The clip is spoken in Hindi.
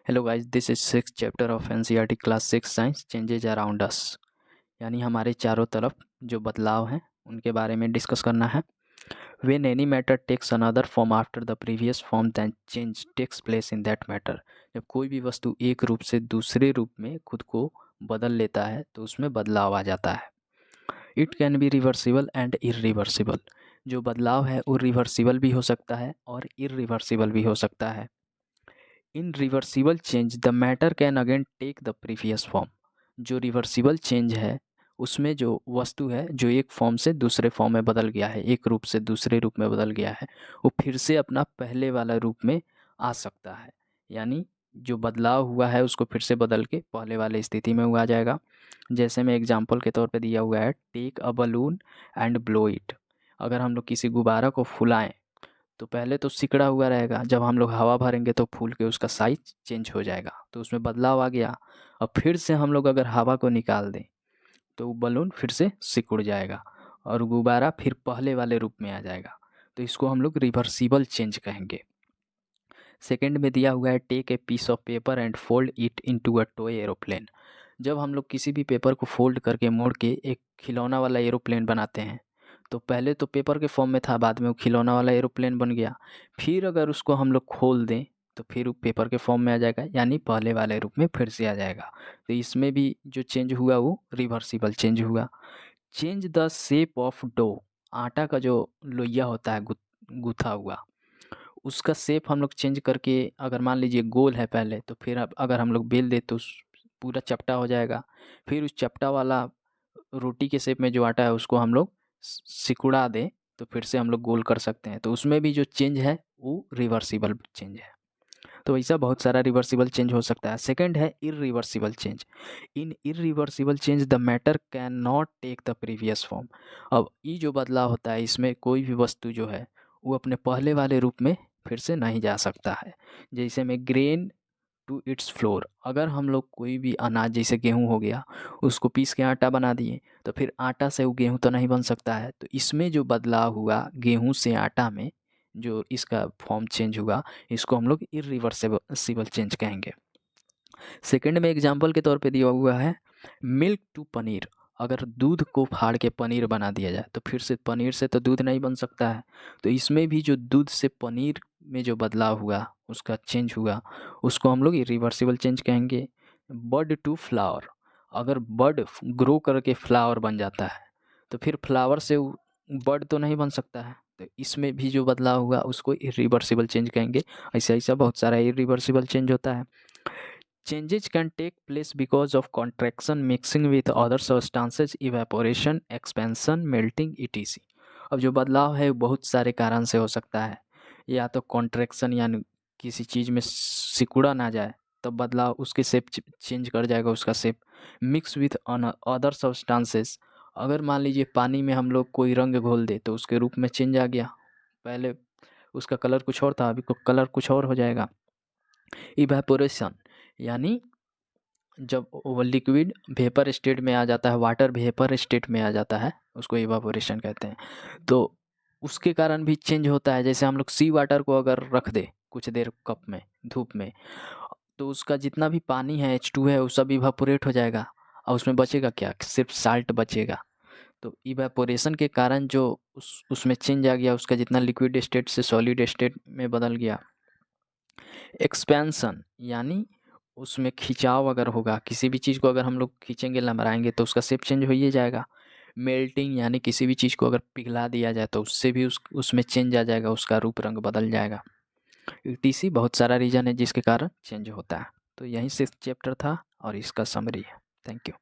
Hello guys, this is six chapter of NCERT class 6 science changes around us. यानी हमारे चारों तरफ जो बदलाव हैं उनके बारे में डिस्कस करना है। When any matter takes another form after the previous form then change takes place in that matter. जब कोई भी वस्तु एक रूप से दूसरे रूप में खुद को बदल लेता है तो उसमें बदलाव आ जाता है। It can be reversible and irreversible. जो बदलाव है वो रिवर्सिबल भी हो सकता है और इरिवर्सिबल भी हो सकता है। In reversible change the matter can again take the previous form. जो रिवर्सिबल चेंज है उसमें जो वस्तु है जो एक फॉर्म से दूसरे फॉर्म में बदल गया है, एक रूप से दूसरे रूप में बदल गया है, वो फिर से अपना पहले वाला रूप में आ सकता है। यानी जो बदलाव हुआ है उसको फिर से बदल के पहले वाले स्थिति में वो आ जाएगा। जैसे में एग्जाम्पल के तौर पे दिया हुआ है, take a balloon and blow it. अगर हम लोग किसी गुब्बारा को फुलाएं तो पहले तो सिकड़ा हुआ रहेगा, जब हम लोग हवा भरेंगे तो फूल के उसका साइज चेंज हो जाएगा, तो उसमें बदलाव आ गया। अब फिर से हम लोग अगर हवा को निकाल दें तो वो बलून फिर से सिकुड़ जाएगा और गुब्बारा फिर पहले वाले रूप में आ जाएगा। तो इसको हम लोग रिवर्सिबल चेंज कहेंगे। सेकंड में दिया हुआ है, take a piece of paper and fold it into a toy aeroplane. जब हम लोग किसी भी पेपर को फोल्ड करके मोड़ के एक खिलौना वाला एरोप्लेन बनाते हैं तो पहले तो पेपर के फॉर्म में था, बाद में वो खिलौना वाला एरोप्लेन बन गया। फिर अगर उसको हम लोग खोल दें तो फिर वो पेपर के फॉर्म में आ जाएगा, यानी पहले वाले रूप में फिर से आ जाएगा। तो इसमें भी जो चेंज हुआ वो रिवर्सिबल चेंज हुआ। Change the shape of dough. आटा का जो लोइया होता है गूथा हुआ, उसका शेप हम लोग चेंज करके, अगर मान लीजिए गोल है पहले, तो फिर अब अगर हम लोग बेल दे तो पूरा चपटा हो जाएगा। फिर उस चपटा वाला रोटी के शेप में जो आटा है उसको हम लोग सिकुड़ा दें तो फिर से हम लोग गोल कर सकते हैं। तो उसमें भी जो चेंज है वो रिवर्सिबल चेंज है। तो ऐसा बहुत सारा रिवर्सिबल चेंज हो सकता है। सेकंड है irreversible change. In irreversible change the matter can not take the previous form. अब ये जो बदलाव होता है इसमें कोई भी वस्तु जो है वो अपने पहले वाले रूप में फिर से नहीं जा सकता है। जैसे में ग्रेन टू इट्स फ्लोर। अगर हम लोग कोई भी अनाज जैसे गेहूँ हो गया उसको पीस के आटा बना दिए तो फिर आटा से वो गेहूँ तो नहीं बन सकता है। तो इसमें जो बदलाव हुआ गेहूँ से आटा में, जो इसका फॉर्म चेंज हुआ, इसको हम लोग इरिवर्सिबल चेंज कहेंगे। सेकंड में एग्जांपल के तौर पे दिया हुआ है, मिल्क टू पनीर। अगर दूध को फाड़ के पनीर बना दिया जाए तो फिर से पनीर से तो दूध नहीं बन सकता है। तो इसमें भी जो दूध से पनीर में जो बदलाव हुआ उसका चेंज हुआ, उसको हम लोग रिवर्सिबल चेंज कहेंगे। बड टू फ्लावर। अगर बड ग्रो करके फ्लावर बन जाता है तो फिर फ्लावर से बड तो नहीं बन सकता है। तो इसमें भी जो बदलाव हुआ उसको इरिवर्सिबल चेंज कहेंगे। ऐसा ऐसा बहुत सारा इरिवर्सिबल चेंज होता है। Changes can take place because of contraction, mixing with other substances, evaporation, expansion, melting etc. अब जो बदलाव है वो बहुत सारे कारण से हो सकता है। या तो कॉन्ट्रैक्शन, यानी किसी चीज़ में सिकुड़ा ना जाए तब बदलाव उसके शेप चेंज कर जाएगा उसका shape. Mix with other substances. अगर मान लीजिए पानी में हम लोग कोई रंग घोल दे तो उसके रूप में चेंज आ गया, पहले उसका कलर कुछ और था अभी को कलर कुछ और हो जाएगा। इवेपोरेशन, यानी जब वो लिक्विड वेपर स्टेट में आ जाता है, वाटर वेपर स्टेट में आ जाता है, उसको इवापोरेशन कहते हैं। तो उसके कारण भी चेंज होता है। जैसे हम लोग सी वाटर को अगर रख दे कुछ देर कप में धूप में, तो उसका जितना भी पानी है H2 है वो सब इवापोरेट हो जाएगा और उसमें बचेगा क्या, सिर्फ साल्ट बचेगा। तो इवेपोरेशन के कारण जो उसमें चेंज आ गया, उसका जितना लिक्विड स्टेट से सॉलिड स्टेट में बदल गया। एक्सपेंशन, यानी उसमें खिंचाव अगर होगा, किसी भी चीज़ को अगर हम लोग खींचेंगे लमराएंगे तो उसका शेप चेंज हो ही जाएगा। मेल्टिंग, यानी किसी भी चीज़ को अगर पिघला दिया जाए तो उससे भी उसमें चेंज आ जाएगा, उसका रूप रंग बदल जाएगा। टीसी बहुत सारा रीज़न है जिसके कारण चेंज होता है। तो यहीं से चैप्टर था और इसका समरी है। Thank you.